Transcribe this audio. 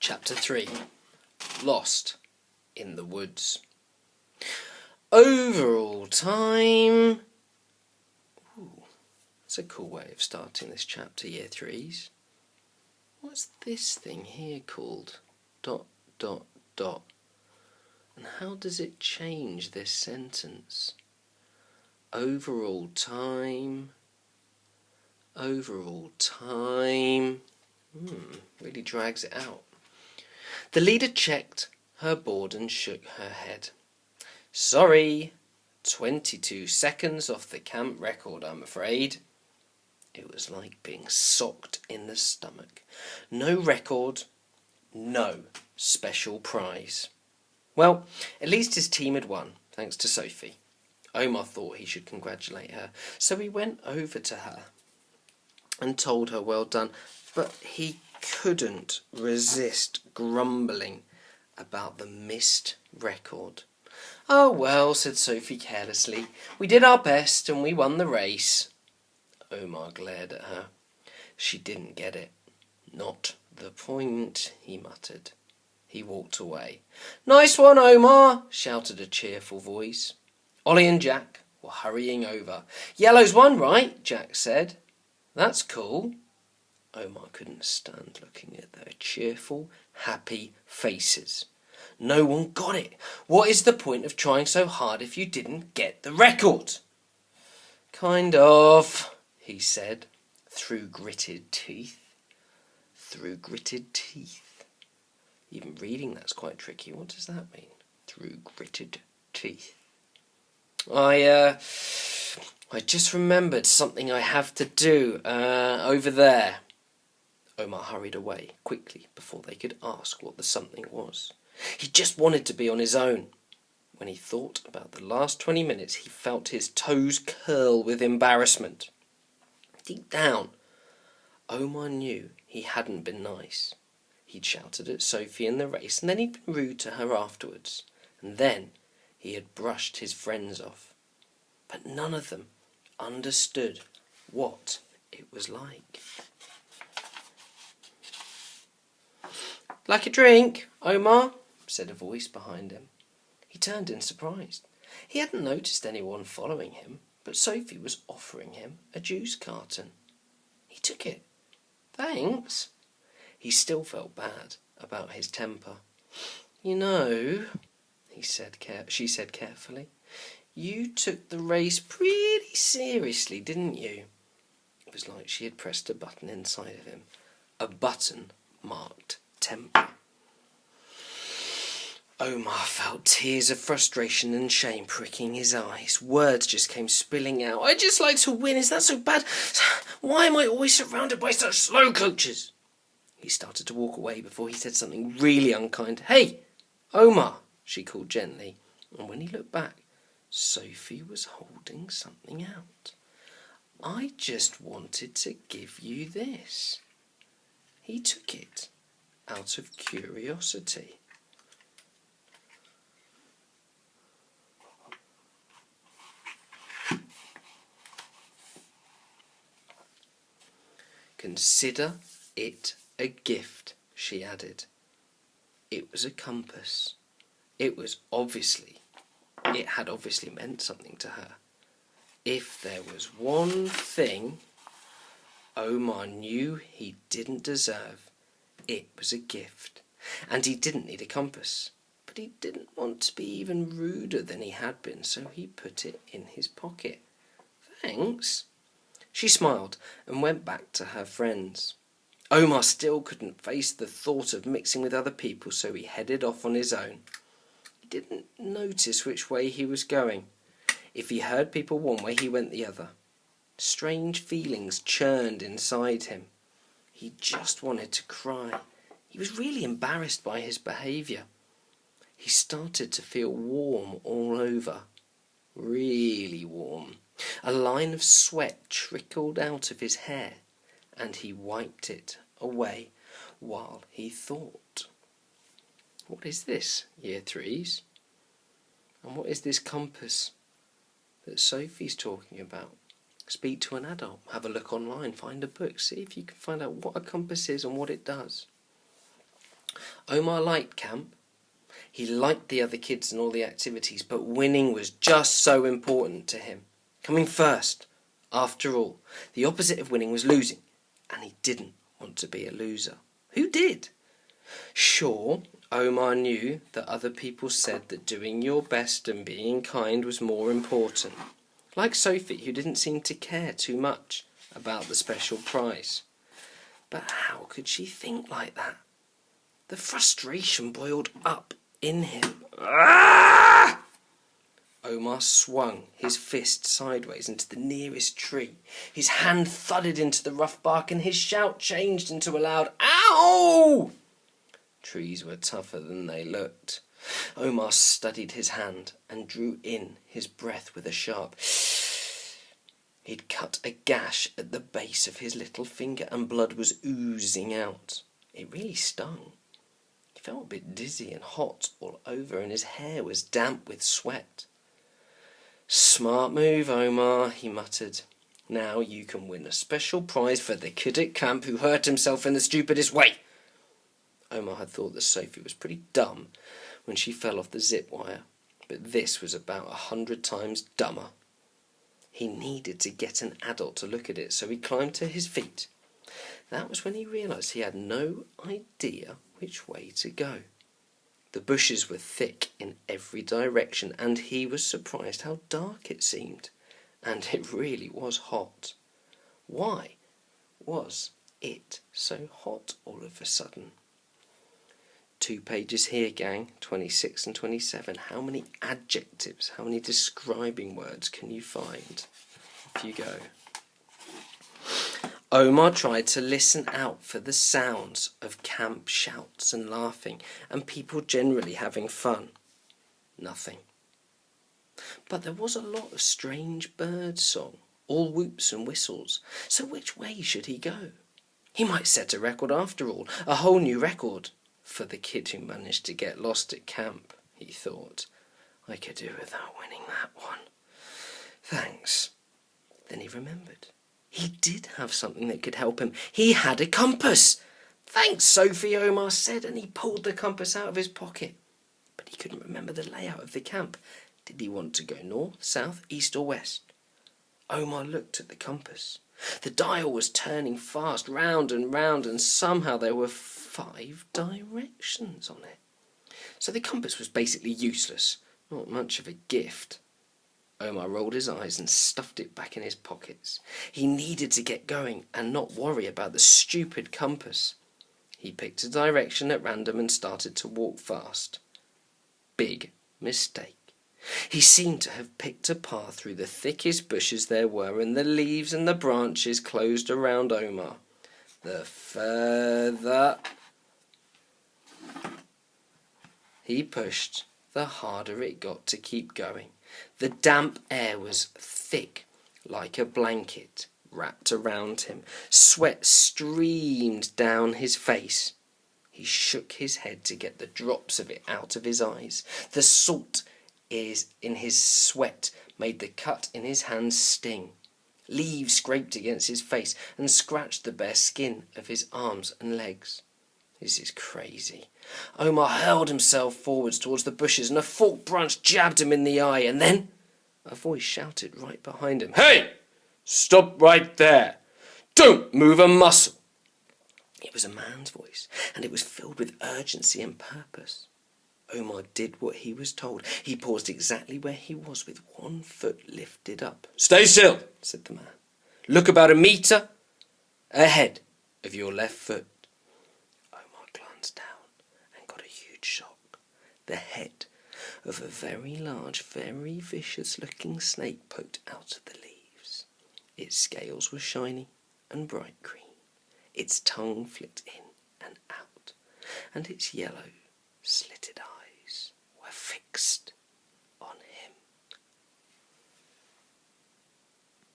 Chapter 3. Lost in the Woods. Overall time... Ooh, that's a cool way of starting this chapter, Year 3s. What's this thing here called? ... And how does it change this sentence? Overall time... Overall time... really drags it out. The leader checked her board and shook her head. Sorry, 22 seconds off the camp record, I'm afraid. It was like being socked in the stomach. No record, no special prize. Well, at least his team had won, thanks to Sophie. Omar thought he should congratulate her, so he went over to her and told her well done, but he couldn't resist grumbling about the missed record. Oh well, said Sophie carelessly, we did our best and we won the race. Omar glared at her. She didn't get it. Not the point, he muttered. He walked away. Nice one, Omar, shouted a cheerful voice. Ollie and Jack were hurrying over. Yellow's won, right? Jack said. That's cool. Omar couldn't stand looking at their cheerful, happy faces. No one got it. What is the point of trying so hard if you didn't get the record? Kind of, he said, through gritted teeth. Through gritted teeth. Even reading that's quite tricky. What does that mean? Through gritted teeth. I just remembered something I have to do over there. Omar hurried away quickly before they could ask what the something was. He just wanted to be on his own. When he thought about the last 20 minutes, he felt his toes curl with embarrassment. Deep down, Omar knew he hadn't been nice. He'd shouted at Sophie in the race, and then he'd been rude to her afterwards. And then he had brushed his friends off. But none of them understood what it was like. Like a drink, Omar? Said a voice behind him. He turned in surprise. He hadn't noticed anyone following him, but Sophie was offering him a juice carton. He took it. Thanks. He still felt bad about his temper. You know, she said carefully, you took the race pretty seriously, didn't you? It was like she had pressed a button inside of him. A button marked temper. Omar felt tears of frustration and shame pricking his eyes. Words just came spilling out. I'd just like to win. Is that so bad? Why am I always surrounded by such slow coaches? He started to walk away before he said something really unkind. Hey, Omar, she called gently. And when he looked back, Sophie was holding something out. I just wanted to give you this. He took it out of curiosity. Consider it a gift, she added. It was a compass. It had obviously meant something to her. If there was one thing Omar knew he didn't deserve, it was a gift. And he didn't need a compass. But he didn't want to be even ruder than he had been, so he put it in his pocket. Thanks. She smiled and went back to her friends. Omar still couldn't face the thought of mixing with other people, so he headed off on his own. He didn't notice which way he was going. If he heard people one way, he went the other. Strange feelings churned inside him. He just wanted to cry. He was really embarrassed by his behaviour. He started to feel warm all over. Really warm. A line of sweat trickled out of his hair, and he wiped it away while he thought. What is this, Year 3s? And what is this compass that Sophie's talking about? Speak to an adult, have a look online, find a book, see if you can find out what a compass is and what it does. Omar liked camp. He liked the other kids and all the activities, but winning was just so important to him. Coming first. After all, the opposite of winning was losing, and he didn't want to be a loser. Who did? Sure, Omar knew that other people said that doing your best and being kind was more important. Like Sophie, who didn't seem to care too much about the special prize. But how could she think like that? The frustration boiled up in him. Ah! Omar swung his fist sideways into the nearest tree. His hand thudded into the rough bark and his shout changed into a loud "Ow!" Trees were tougher than they looked. Omar studied his hand and drew in his breath with a sharp. He'd cut a gash at the base of his little finger and blood was oozing out. It really stung. He felt a bit dizzy and hot all over and his hair was damp with sweat. "Smart move, Omar," he muttered. "Now you can win a special prize for the kid at camp who hurt himself in the stupidest way." Omar had thought that Sophie was pretty dumb when she fell off the zip wire, but this was about 100 times dumber. He needed to get an adult to look at it, so he climbed to his feet. That was when he realised he had no idea which way to go. The bushes were thick in every direction, and he was surprised how dark it seemed. And it really was hot. Why was it so hot all of a sudden? 2 pages here, gang, 26 and 27. How many adjectives, how many describing words can you find? Off you go. Omar tried to listen out for the sounds of camp shouts and laughing and people generally having fun. Nothing. But there was a lot of strange bird song, all whoops and whistles. So which way should he go? He might set a record after all, a whole new record. For the kid who managed to get lost at camp, he thought. I could do without winning that one. Thanks. Then he remembered. He did have something that could help him. He had a compass. Thanks, Sophie, Omar said, and he pulled the compass out of his pocket. But he couldn't remember the layout of the camp. Did he want to go north, south, east or west? Omar looked at the compass. The dial was turning fast, round, and somehow there were 5 directions on it. So the compass was basically useless, not much of a gift. Omar rolled his eyes and stuffed it back in his pockets. He needed to get going and not worry about the stupid compass. He picked a direction at random and started to walk fast. Big mistake. He seemed to have picked a path through the thickest bushes there were, and the leaves and the branches closed around Omar. The further he pushed, the harder it got to keep going. The damp air was thick, like a blanket, wrapped around him. Sweat streamed down his face. He shook his head to get the drops of it out of his eyes. The salt in his sweat made the cut in his hands sting. Leaves scraped against his face and scratched the bare skin of his arms and legs. This is crazy. Omar hurled himself forwards towards the bushes and a forked branch jabbed him in the eye, and then a voice shouted right behind him, "Hey! Stop right there! Don't move a muscle!" It was a man's voice, and it was filled with urgency and purpose. Omar did what he was told. He paused exactly where he was with one foot lifted up. "Stay still," said the man. "Look about a metre ahead of your left foot." Omar glanced down and got a huge shock. The head of a very large, very vicious-looking snake poked out of the leaves. Its scales were shiny and bright green. Its tongue flicked in and out, and its yellow, slitted eyes were fixed